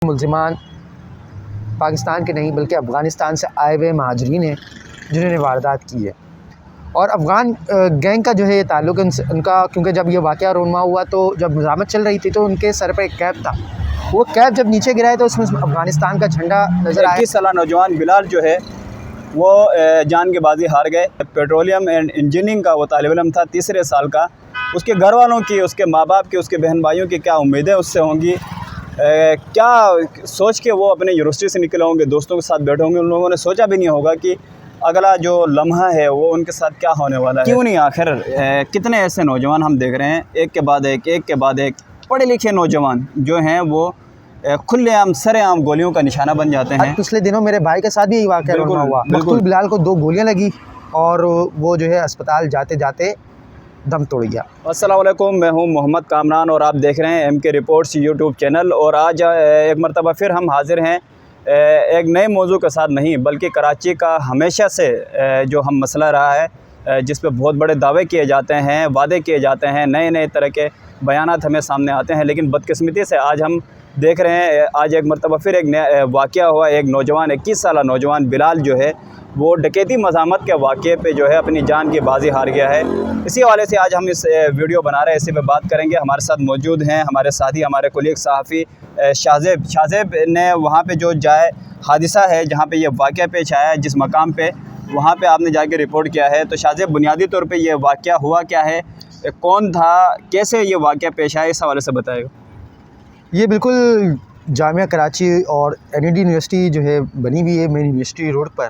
मुलजिमान पाकिस्तान के नहीं बल्कि अफ़गानिस्तान से आए हुए महाजरीन हैं जिन्होंने वारदात की है। और अफ़गान गैंग का जो है ये ताल्लुक़ उनका, क्योंकि जब ये वाक़या रोनमा हुआ तो जब मज़ामत चल रही थी तो उनके सर पर एक कैप था। वो कैप जब नीचे गिराया तो उसमें अफ़गानिस्तान का झंडा नज़र आया। 21 साला नौजवान बिलाल जो है वो जान की बाजी हार गए। पेट्रोलियम एंड इंजीनियरिंग का वो तालिब इल्म था, तीसरे साल का। उसके घर वालों की, उसके माँ बाप की, उसके बहन भाइयों की क्या उम्मीदें उससे होंगी, क्या सोच के वो अपने यूनिवर्सिटी से निकले होंगे, दोस्तों के साथ बैठे होंगे। उन लोगों ने सोचा भी नहीं होगा कि अगला जो लम्हा है वो उनके साथ क्या होने वाला है। क्यों नहीं, आखिर कितने ऐसे नौजवान हम देख रहे हैं, एक के बाद एक पढ़े लिखे नौजवान जो हैं वो खुलेआम सरेआम गोलियों का निशाना बन जाते हैं। पिछले दिनों मेरे भाई के साथ भी यही वाक़या हुआ। मकतूल बिलाल को 2 गोलियां लगी और वो जो है अस्पताल जाते जाते दम तोड़ गया। अस्सलाम वालेकुम, मैं हूं मोहम्मद कामरान और आप देख रहे हैं MK रिपोर्ट्स यूट्यूब चैनल। और आज एक मरतबा फिर हम हाजिर हैं एक नए मौजू के साथ, नहीं बल्कि कराची का हमेशा से जो हम मसला रहा है, जिस पे बहुत बड़े दावे किए जाते हैं, वादे किए जाते हैं, नए नए तरह के बयानात हमें सामने आते हैं, लेकिन बदकिस्मती से आज हम देख रहे हैं आज एक मरतबा फिर एक नया वाक़या हुआ। एक नौजवान 21 साला नौजवान बिलाल जो है वो डकैती मज़ामत के वाक़े पे जो है अपनी जान की बाजी हार गया है। इसी हवाले से आज हम इस वीडियो बना रहे हैं, इसी पे बात करेंगे। हमारे साथ मौजूद हैं हमारे साथी, हमारे कोलीग सहाफ़ी शाहज़ेब ने वहाँ पे जो जाए हादिसा है जहाँ पे ये वाक़या पेश आया है, जिस मकाम पे, वहाँ पे आपने जाके रिपोर्ट किया है। तो शाहज़ेब, बुनियादी तौर पे ये वाक़या हुआ क्या है, कौन था, कैसे ये वाक़या पेश आया, इस हवाले से बताएगा। ये बिल्कुल जामिया कराची और NED यूनिवर्सिटी जो है बनी हुई है मेन यूनिवर्सिटी रोड पर।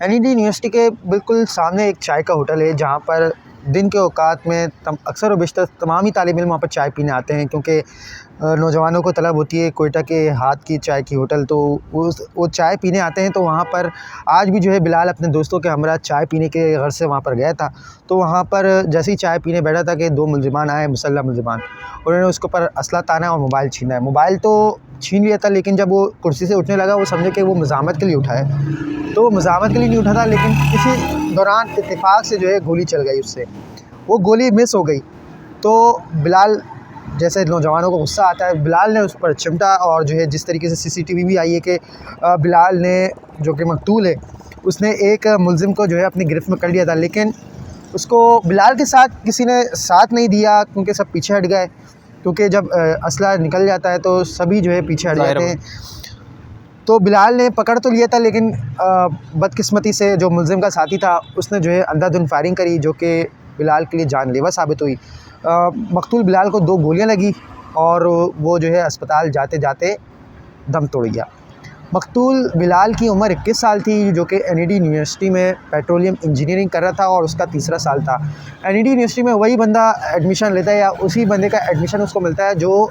NED यूनिवर्सिटी के बिल्कुल सामने एक चाय का होटल है जहाँ पर दिन के औकात में अक्सर व बेशतर तमाम ही तालिब इल्म वहाँ पर चाय पीने आते हैं, क्योंकि नौजवानों को तलब होती है कोयटा के हाथ की चाय की होटल, तो वो चाय पीने आते हैं। तो वहाँ पर आज भी जो है बिलाल अपने दोस्तों के हमरा चाय पीने के घर से वहाँ पर गया था। तो वहाँ पर जैसे ही चाय पीने बैठा था कि 2 मुलजिमान आए, मुसल्लह मुलजिमान। उन्होंने उसके ऊपर असला ताना और मोबाइल छीना है। मोबाइल तो छीन लिया था, लेकिन जब वो कुर्सी से उठने लगा वो समझे कि वो मज़ामत के लिए उठा है। तो वो मज़ामत के लिए नहीं उठा था, लेकिन इसी दौरान इत्तेफाक से जो है गोली चल गई उससे। वो गोली मिस हो गई तो बिलाल, जैसे नौजवानों को गुस्सा आता है, बिलाल ने उस पर चिमटा और जो है जिस तरीके से CCTV भी आई है कि बिलाल ने, जो कि मकतूल है, उसने एक मुलजिम को जो है अपनी गिरफ्त में कर लिया था, लेकिन उसको बिलाल के साथ किसी ने साथ नहीं दिया, क्योंकि सब पीछे हट गए। क्योंकि जब असला निकल जाता है तो सभी जो है पीछे हट जाते हैं। तो बिलाल ने पकड़ तो लिया था, लेकिन बदकिस्मती से जो मुलजिम का साथी था उसने जो है अंधाधुंध फायरिंग करी, जो कि बिलाल के लिए जानलेवा साबित हुई। मकतूल बिलाल को 2 गोलियां लगी और वो जो है अस्पताल जाते जाते दम तोड़ गया। मकतूल बिलाल की उम्र 21 साल थी, जो कि NED यूनिवर्सिटी में पेट्रोलियम इंजीनियरिंग कर रहा था और उसका तीसरा साल था। NED यूनिवर्सिटी में वही बंदा एडमिशन लेता है या उसी बंदे का एडमिशन उसको मिलता है जो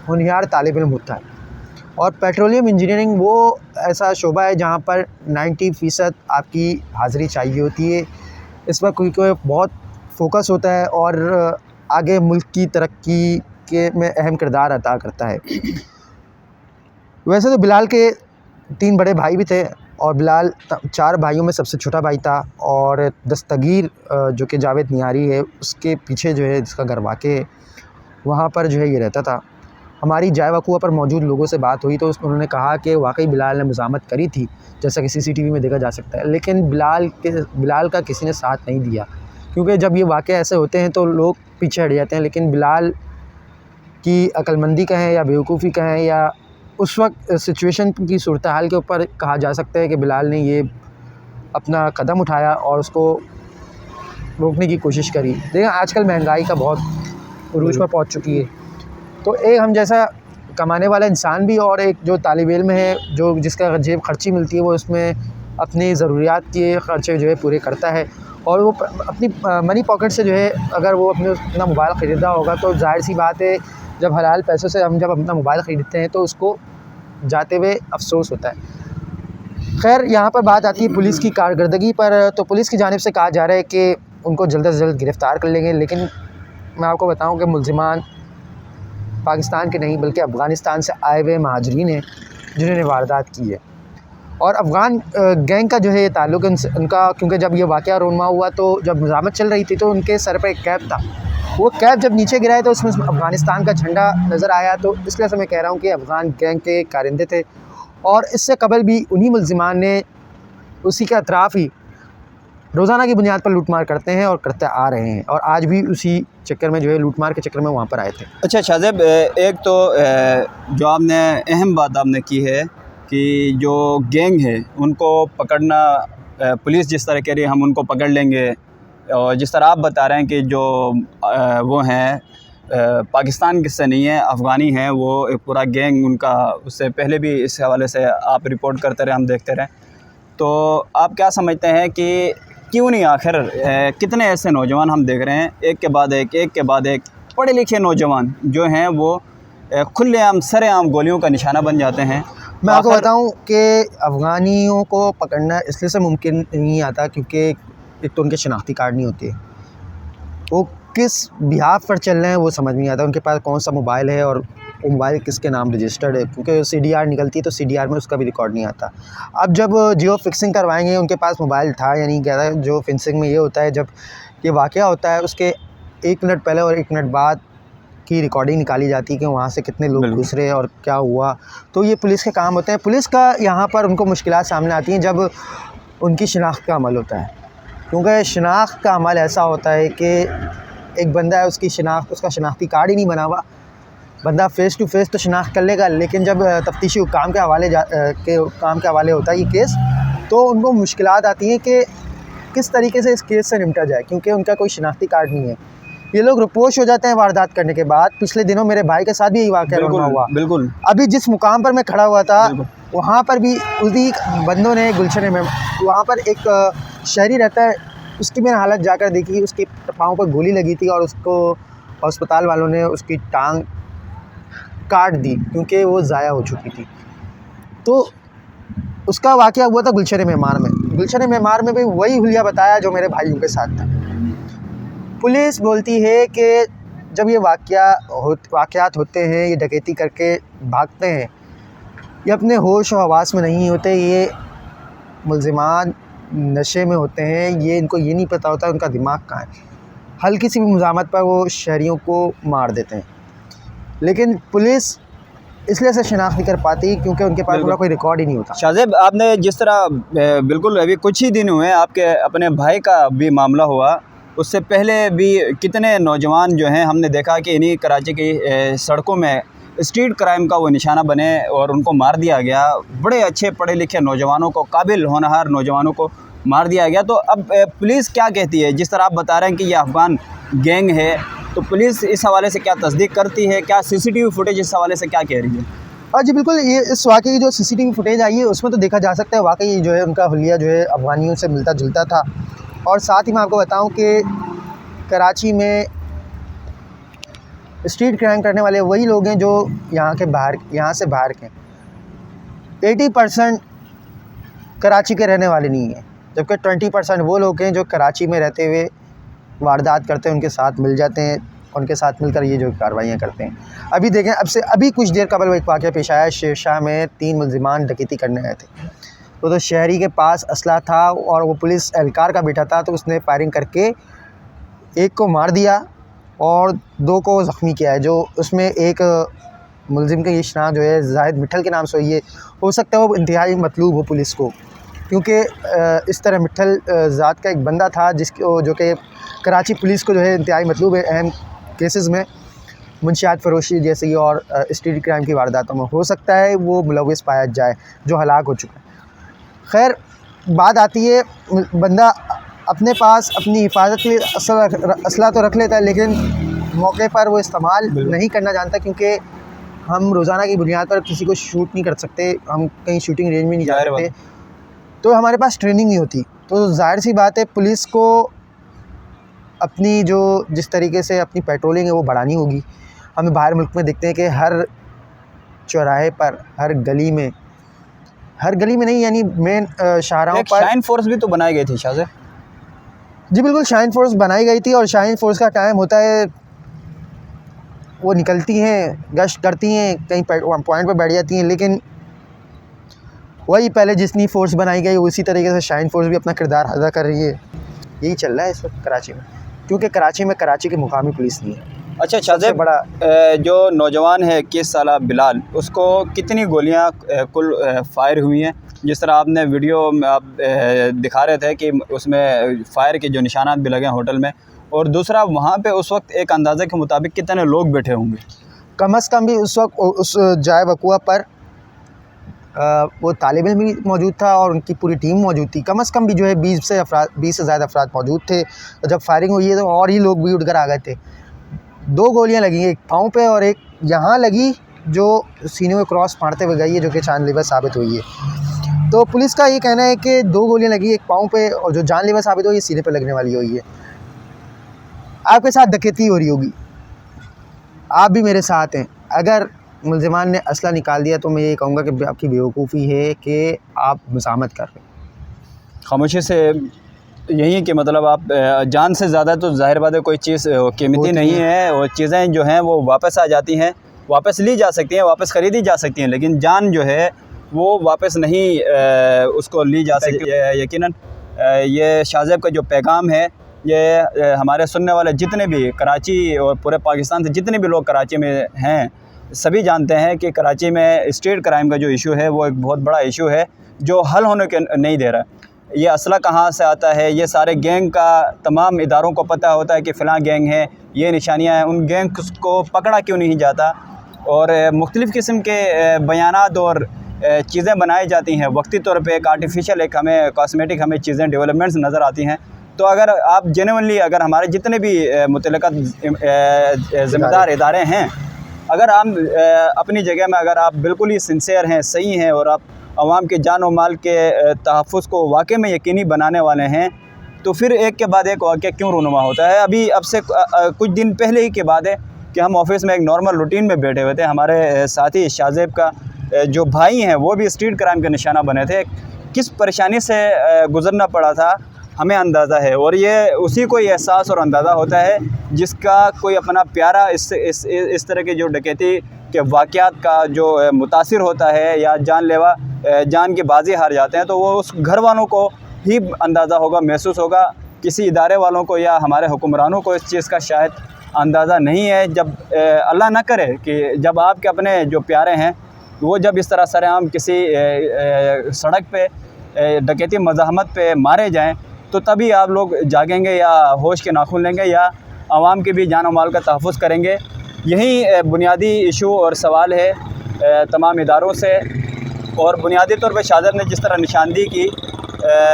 होनहार तालिब इल्म होता है। और पेट्रोलियम इंजीनियरिंग वो ऐसा शोबा है जहाँ पर 90% आपकी हाज़िरी चाहिए होती है। इस पर कोई बहुत फोकस होता है और आगे मुल्क की तरक्की के में अहम किरदार अदा करता है। वैसे तो बिलाल के 3 बड़े भाई भी थे और बिलाल 4 भाइयों में सबसे छोटा भाई था। और दस्तगीर जो कि जावेद नियारी है, उसके पीछे जो है जिसका घर वाक़े है, वहाँ पर जो है ये रहता था। हमारी जाय वक़ुआ पर मौजूद लोगों से बात हुई तो उन्होंने कहा कि वाकई बिलाल ने मज़ामत करी थी, जैसा कि CCTV में देखा जा सकता है, लेकिन बिलाल का किसी ने साथ नहीं दिया। क्योंकि जब ये वाक़े ऐसे होते हैं तो लोग पीछे हट जाते हैं, लेकिन बिलाल की अक्लमंदी कहें या बेवकूफ़ी कहें या उस वक्त सिचुएशन की सूरत हाल के ऊपर कहा जा सकता है कि बिलाल ने ये अपना कदम उठाया और उसको रोकने की कोशिश करी। देखिए आजकल महंगाई का बहुत उरूज पर पहुंच चुकी है, तो एक हम जैसा कमाने वाला इंसान भी और एक जो तालिब इल्म है, जो जिसका जेब खर्ची मिलती है, वो उसमें अपनी ज़रूरियात के ख़र्चे जो है पूरे करता है। और वो अपनी मनी पॉकेट से जो है अगर वो अपना मोबाइल ख़रीदा होगा तो ज़ाहिर सी बात है, जब हलाल पैसों से हम जब अपना मोबाइल ख़रीदते हैं तो उसको जाते हुए अफसोस होता है। खैर, यहाँ पर बात आती है पुलिस की कारकर्दगी पर। तो पुलिस की जानिब से कहा जा रहा है कि उनको जल्द से जल्द गिरफ़्तार कर लेंगे, लेकिन मैं आपको बताऊँ कि मुलजिमान पाकिस्तान के नहीं बल्कि अफ़गानिस्तान से आए हुए महाजरीन हैं जिन्होंने वारदात की है। और अफ़गान गैंग का जो है ये ताल्लुक़ उनका, क्योंकि जब ये वाक़या रोनमा हुआ तो जब मज़ामत चल रही थी तो उनके सर पर एक कैप था। वो कैब जब नीचे गिराए तो उसमें अफ़गानिस्तान का झंडा नज़र आया, तो इसलिए से मैं कह रहा हूँ कि अफ़गान गैंग के कारिंदे थे और इससे कबल भी उन्हीं मुल्ज़िमान ने उसी के अतराफ़ ही रोज़ाना की बुनियाद पर लूटमार करते हैं और करते आ रहे हैं, और आज भी उसी चक्कर में जो है लूटमार के चक्कर में वहाँ पर आए थे। अच्छा शाहज़ेब, एक तो जो आपने अहम बात आपने की है कि जो गैंग है उनको पकड़ना, पुलिस जिस तरह कह रही है हम उनको पकड़ लेंगे, और जिस तरह आप बता रहे हैं कि जो वो हैं पाकिस्तान से नहीं है, अफ़गानी हैं, वो एक पूरा गैंग उनका, उससे पहले भी इस हवाले से आप रिपोर्ट करते रहे, हम देखते रहे। तो आप क्या समझते हैं कि क्यों नहीं आखिर कितने ऐसे नौजवान हम देख रहे हैं एक के बाद एक पढ़े लिखे नौजवान जो हैं वो खुलेआम सरेआम गोलियों का निशाना बन जाते हैं। मैं आपको बताऊं कि अफ़गानियों को पकड़ना इसलिए से मुमकिन नहीं आता क्योंकि एक तो उनके शनाख्ती कार्ड नहीं होते, वो किस बिहाफ पर चल रहे हैं वो समझ नहीं आता, उनके पास कौन सा मोबाइल है और वो मोबाइल किसके नाम रजिस्टर्ड है, क्योंकि CDR निकलती है तो CDR में उसका भी रिकॉर्ड नहीं आता। अब जब जियो फिक्सिंग करवाएंगे, उनके पास मोबाइल था या नहीं, क्या था, जो फिक्सिंग में ये होता है जब ये वाक़या होता है उसके 1 मिनट पहले और 1 मिनट बाद की रिकॉर्डिंग निकाली जाती है कि वहाँ से कितने लोग गुजरे और क्या हुआ। तो ये पुलिस के काम होते हैं। पुलिस का यहाँ पर उनको मुश्किलात सामने आती हैं जब उनकी शिनाख्त का अमल होता है, क्योंकि शिनाख्त का अमल ऐसा होता है कि एक बंदा है, उसकी शिनाख्त, उसका शनाख्ती कार्ड ही नहीं बना हुआ, बंदा फ़ेस टू फ़ेस तो शिनाख्त कर लेगा, लेकिन जब तफ्तीशी काम के हवाले होता है ये केस, तो उनको मुश्किलात आती हैं कि किस तरीके से इस केस से निपटा जाए, क्योंकि उनका कोई शिनाख्ती कार्ड नहीं है। ये लोग रुपोश हो जाते हैं वारदात करने के बाद। पिछले दिनों मेरे भाई के साथ भी यही वाक़या हुआ। बिल्कुल अभी जिस मुकाम पर मैं खड़ा हुआ था वहाँ पर भी उसी बंदों ने गुलशन में, वहाँ पर एक शहरी रहता है, उसकी मैंने हालत जाकर देखी, उसके पाँव पर गोली लगी थी और उसको अस्पताल वालों ने उसकी टांग काट दी क्योंकि वो ज़ाया हो चुकी थी। तो उसका वाक़या हुआ था गुलशन मेमार में। गुलशन मेमार में भी वही हुलिया बताया जो मेरे भाइयों के साथ था। पुलिस बोलती है कि जब ये वाक़यात होते हैं, ये डकैती करके भागते हैं, ये अपने होश और हवास में नहीं होते, ये मुल्ज़िमान नशे में होते हैं, ये इनको ये नहीं पता होता उनका दिमाग कहाँ है, हल्की सी भी मुज़ाहमत पर वो शहरियों को मार देते हैं। लेकिन पुलिस इसलिए से शिनाख्त नहीं कर पाती क्योंकि उनके पास पूरा कोई रिकॉर्ड ही नहीं होता। शाहज़ेब, आपने जिस तरह बिल्कुल अभी कुछ ही दिन हुए आपके अपने भाई का भी मामला हुआ, उससे पहले भी कितने नौजवान जो हैं हमने देखा कि इन्हीं कराची की सड़कों में स्ट्रीट क्राइम का वो निशाना बने और उनको मार दिया गया। बड़े अच्छे पढ़े लिखे नौजवानों को, काबिल होनहार नौजवानों को मार दिया गया। तो अब पुलिस क्या कहती है? जिस तरह आप बता रहे हैं कि ये अफ़गान गैंग है, तो पुलिस इस हवाले से क्या तस्दीक करती है? क्या CCTV फुटेज इस हवाले से क्या कह रही है? हाँ जी बिल्कुल, ये इस वाक़े की जो CCTV फुटेज आई है उसमें तो देखा जा सकता है वाकई जो है उनका हुलिया जो है अफ़गानियों से मिलता जुलता था। और साथ ही मैं आपको बताऊं कि कराची में स्ट्रीट क्राइम करने वाले वही लोग हैं जो यहाँ से बाहर के। 80% कराची के रहने वाले नहीं हैं, जबकि 20% वो लोग हैं जो कराची में रहते हुए वारदात करते हैं, उनके साथ मिल जाते हैं, उनके साथ मिलकर ये जो कार्रवाइयाँ करते हैं। अभी देखें, अभी कुछ देर कबल एक वाक़या पेश आया, शेरशाह में 3 मुल्ज़िमान डकैती करने आए थे। तो शहरी के पास असला था और वो पुलिस एहलकार का बेटा था, तो उसने फायरिंग करके एक को मार दिया और 2 को ज़ख्मी किया है। जो उसमें एक मुलज़िम की शनाख्त जो है जाहिद मिठल के नाम से हुई है। हो सकता है वो इंतहाई मतलूब हो पुलिस को, क्योंकि इस तरह मिठल ज़ात का एक बंदा था जो कि कराची पुलिस को जो है इंतहाई मतलूब है अहम केसेस में, मुंशियात फ़रोशी जैसी और स्ट्रीट क्राइम की वारदातों में। हो सकता है वो मुलव्विस पाया जाए जो हलाक हो चुका है। खैर, बात आती है, बंदा अपने पास अपनी हिफाजत के लिए असला तो रख लेता है, लेकिन मौके पर वो इस्तेमाल नहीं करना जानता, क्योंकि हम रोज़ाना की बुनियाद पर किसी को शूट नहीं कर सकते, हम कहीं शूटिंग रेंज में नहीं जा सकते, तो हमारे पास ट्रेनिंग नहीं होती। तो जाहिर सी बात है पुलिस को अपनी जो जिस तरीके से अपनी पेट्रोलिंग है वो बढ़ानी होगी। हमें बाहर मुल्क में देखते हैं कि हर चौराहे पर, हर गली में नहीं, यानी मेन शाहराहों पर शाइन फोर्स भी तो बनाई गई थी शाहज़ेब। जी बिल्कुल, शाइन फोर्स बनाई गई थी और शाइन फोर्स का टाइम होता है, वो निकलती हैं, गश्त करती हैं, कहीं पॉइंट पर बैठ जाती हैं, लेकिन वही पहले जितनी फ़ोर्स बनाई गई उसी तरीके से शाइन फोर्स भी अपना किरदार अदा कर रही है। यही चल रहा है इस वक्त कराची में। क्योंकि कराची में कराची की मुकामी पुलिस नहीं है। अच्छा शाहज़ेब, बड़ा जो नौजवान है 21 साला बिलाल, उसको कितनी गोलियां कुल फायर हुई हैं? जिस तरह आपने वीडियो में आप दिखा रहे थे कि उसमें फायर के जो निशानात भी लगे हैं होटल में, और दूसरा वहाँ पे उस वक्त एक अंदाज़े के मुताबिक कितने लोग बैठे होंगे? कम से कम भी उस वक्त उस जाए वक़ुआ पर वो तालिब इल्म भी मौजूद था और उनकी पूरी टीम मौजूद थी। कम से कम भी जो है 20 से ज़्यादा अफराद मौजूद थे। जब फायरिंग हुई है तो और ही लोग भी उठ कर आ गए थे। 2 गोलियां लगी, एक पाँव पे और एक यहाँ लगी जो सीने में क्रॉस फाड़ते हुए गई है, जो कि जानलेवा साबित हुई है। तो पुलिस का ये कहना है कि 2 गोलियां लगी, एक पाँव पे, और जो जानलेवा साबित हुई है सीने पे लगने वाली हुई है। आपके साथ डकैती हो रही होगी, आप भी मेरे साथ हैं। अगर मुलज़िमान ने असला निकाल दिया तो मैं ये कहूँगा कि आपकी बेवकूफ़ी है कि आप मज़ाहमत कर रहे हैं। खामोशी से यही है कि मतलब आप जान से ज़्यादा तो ज़ाहिर बात है कोई चीज़ कीमती नहीं है, और चीज़ें जो हैं वो वापस आ जाती हैं, वापस ली जा सकती हैं, वापस ख़रीदी जा सकती हैं, लेकिन जान जो है वो वापस नहीं उसको ली जा सकती। यकीनन ये शाहज़ेब का जो पैगाम है, ये हमारे सुनने वाले जितने भी कराची और पूरे पाकिस्तान से जितने भी लोग कराची में हैं, सभी जानते हैं कि कराची में स्ट्रीट क्राइम का जो इशू है वो एक बहुत बड़ा इशू है जो हल होने के नहीं दे रहा। ये असला कहाँ से आता है, ये सारे गैंग का तमाम इदारों को पता होता है कि फ़लाँ गैंग है, ये निशानियाँ हैं, उन गैंग को पकड़ा क्यों नहीं जाता, और मुख्तलिफ़ किस्म के बयानात और चीज़ें बनाई जाती हैं। वक्ती तौर पे एक आर्टिफिशियल एक हमें कॉस्मेटिक हमें चीज़ें डेवलपमेंट्स नज़र आती हैं। तो अगर आप जेन्युइनली अगर हमारे जितने भी मुतल्लिक़ा ज़िम्मेदार इदारे हैं, अगर आप अपनी जगह में अगर आप बिल्कुल ही सिंसियर हैं, सही हैं, और आप अवाम के जान और माल के तहफ़्फ़ुज़ को वाक़ई में यकीनी बनाने वाले हैं, तो फिर एक के बाद एक वाक़या क्यों रूनुमा होता है। अभी अब से कुछ दिन पहले ही की बात है कि हम ऑफ़िस में एक नॉर्मल रूटीन में बैठे हुए थे। हमारे साथी शाहज़ेब का जो भाई हैं वो भी स्ट्रीट क्राइम का निशाना बने थे। किस परेशानी से गुज़रना पड़ा था हमें अंदाज़ा है, और ये उसी को एहसास और अंदाज़ा होता है जिसका कोई अपना प्यारा इस तरह के जो डकैती के वाक़यात का जो मुतासिर होता है या जानलेवा जान की बाजी हार जाते हैं, तो वो उस घर वालों को ही अंदाज़ा होगा, महसूस होगा। किसी इदारे वालों को या हमारे हुक्मरानों को इस चीज़ का शायद अंदाज़ा नहीं है। जब अल्लाह ना करे कि जब आपके अपने जो प्यारे हैं वो जब इस तरह सरेआम किसी सड़क पे डकैती मज़ाहमत पे मारे जाएं, तो तभी आप लोग जागेंगे या होश के नाखून लेंगे या आवाम के भी जान और माल का तहफ़्फ़ुज़ करेंगे। यही बुनियादी इशू और सवाल है तमाम इदारों से। और बुनियादी तौर पर शाहज़ेब ने जिस तरह निशानदी की,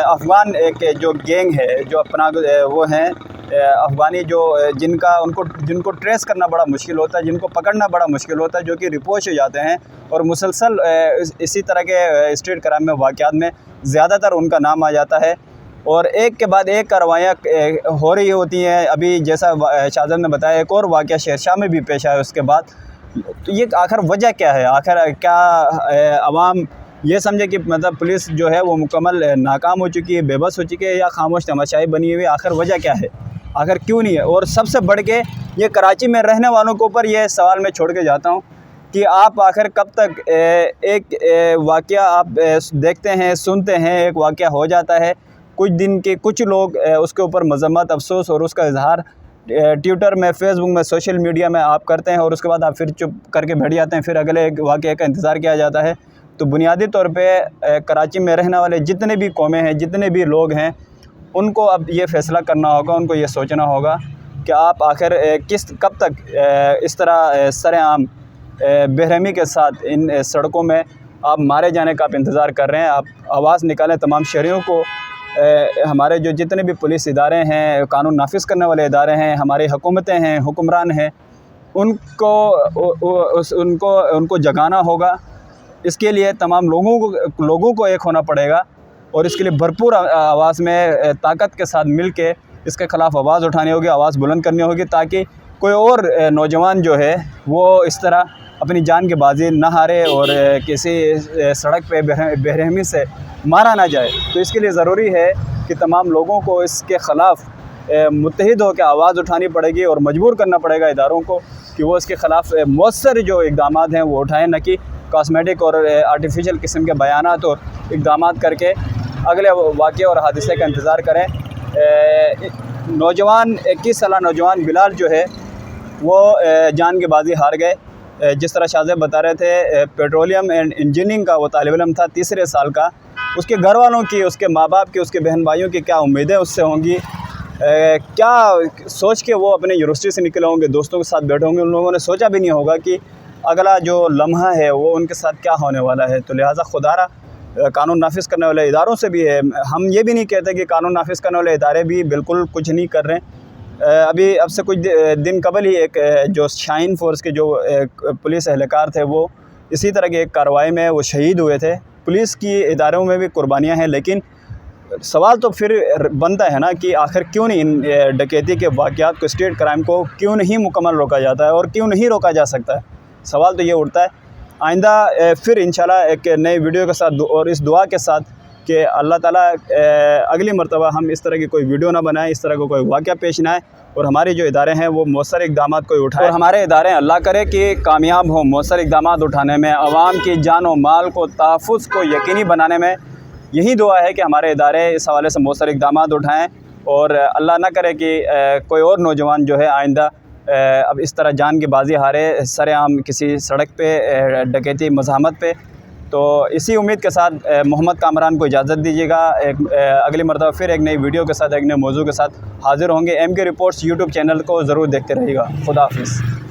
अफ़गान एक जो गैंग है जो अपना वो हैं अफ़गानी जो जिनको ट्रेस करना बड़ा मुश्किल होता है, जिनको पकड़ना बड़ा मुश्किल होता है, जो कि रिपोर्ट हो जाते हैं और मुसलसल इसी तरह के स्ट्रीट क्राइम में वाक़यात में ज़्यादातर उनका नाम आ जाता है, और एक के बाद एक कार्रवाइयाँ हो रही होती हैं। अभी जैसा शाहज़ेब ने बताया एक और वाक़या शेरशाह में भी पेश आया उसके बाद। तो ये आखिर वजह क्या है? आखिर क्या अवाम ये समझे कि मतलब पुलिस जो है वो मुकम्मल नाकाम हो चुकी है, बेबस हो चुकी है, या खामोश तमाशाई बनी हुई है? आखिर वजह क्या है? आखिर क्यों नहीं है? और सबसे बढ़ के ये कराची में रहने वालों के ऊपर ये सवाल मैं छोड़ के जाता हूँ कि आप आखिर कब तक एक वाक़या आप देखते हैं, सुनते हैं, एक वाक़या हो जाता है, कुछ दिन के कुछ लोग उसके ऊपर मज़म्मत, अफसोस और उसका इजहार ट्विटर में, फेसबुक में, सोशल मीडिया में आप करते हैं, और उसके बाद आप फिर चुप करके बैठ जाते हैं, फिर अगले एक वाक़ये का इंतज़ार किया जाता है। तो बुनियादी तौर पे कराची में रहने वाले जितने भी कौमें हैं, जितने भी लोग हैं, उनको अब ये फ़ैसला करना होगा, उनको ये सोचना होगा कि आप आखिर कब तक इस तरह सरेआम बेरहमी के साथ इन सड़कों में आप मारे जाने का आप इंतज़ार कर रहे हैं। आप आवाज़ निकालें तमाम शहरियों को। हमारे जो जितने भी पुलिस इदारे हैं, कानून नाफिज करने वाले इदारे हैं, हमारी हुकूमतें हैं, हुक्मरान हैं, उनको जगाना होगा। इसके लिए तमाम लोगों को एक होना पड़ेगा, और इसके लिए भरपूर आवाज़ में ताकत के साथ मिल के इसके ख़िलाफ़ आवाज़ उठानी होगी, आवाज़ बुलंद करनी होगी, ताकि कोई और नौजवान जो है वो इस तरह अपनी जान की बाजी ना हारे और किसी सड़क पे बेरहमी से मारा ना जाए। तो इसके लिए ज़रूरी है कि तमाम लोगों को इसके ख़िलाफ़ मुत्तहिद होकर आवाज़ उठानी पड़ेगी और मजबूर करना पड़ेगा इदारों को कि वो इसके ख़िलाफ़ मौसर जो इक़दामात हैं वो उठाएँ, न कि कॉस्मेटिक और आर्टिफिशियल किस्म के बयानात और इक़दामात करके अगले वाक़ये और हादसे का इंतज़ार करें। नौजवान 21 साल नौजवान बिलाल जो है वो जान की बाजी हार गए। जिस तरह शाहज़ेब बता रहे थे, पेट्रोलियम एंड इंजीनियरिंग का वो तालिब इल्म था, तीसरे साल का। उसके घर वालों की, उसके माँ बाप की, उसके बहन भाइयों की क्या उम्मीदें उससे होंगी, क्या सोच के वो अपने यूनिवर्सिटी से निकले होंगे, दोस्तों के साथ बैठे होंगे। उन लोगों ने सोचा भी नहीं होगा कि अगला जो लम्हा है वो उनके साथ क्या होने वाला है। तो लिहाजा खुदारा कानून नाफिज करने वाले इदारों से भी है, हम ये भी नहीं कहते कि कानून नाफिज करने वाले इदारे भी बिल्कुल कुछ नहीं कर रहे हैं। अभी अब से कुछ दिन कबल ही एक जो शाहीन फोर्स के जो पुलिस एहलकार थे वो इसी तरह की एक कार्रवाई में वो शहीद हुए थे। पुलिस की इदारों में भी कुर्बानियाँ हैं, लेकिन सवाल तो फिर बनता है ना कि आखिर क्यों नहीं इन डकैती के वाक़यात को, स्टेट क्राइम को क्यों नहीं मुकम्मल रोका जाता है और क्यों नहीं रोका जा सकता है। सवाल तो ये उठता है। आइंदा फिर इंशाल्लाह एक नई वीडियो के साथ और इस दुआ के साथ कि अल्लाह ताला अगली मरतबा हम इस तरह की कोई वीडियो ना बनाएं, इस तरह का कोई वाक़या पेश ना आए और हमारे जो इदारे हैं वो मौसर इक़दाम कोई उठाएं और हमारे इदारे अल्लाह करे कि कामयाब हों मौसर इक़दाम उठाने में, आवाम की जान और माल को तहफ़्फ़ुज़ को यकीनी बनाने में। यही दुआ है कि हमारे इदारे इस हवाले से मौसर इक़दाम उठाएँ और अल्लाह ना करे कि कोई और नौजवान जो है आइंदा अब इस तरह जान की बाजी हारे सरेआम किसी सड़क पे डकैती मज़ाहमत पे। तो इसी उम्मीद के साथ मोहम्मद कामरान को इजाज़त दीजिएगा। अगली मरतबा फिर एक नई वीडियो के साथ, एक नए मौजू के साथ हाज़िर होंगे। MK रिपोर्ट्स यूट्यूब चैनल को ज़रूर देखते रहिएगा। खुदा हाफ़िज़।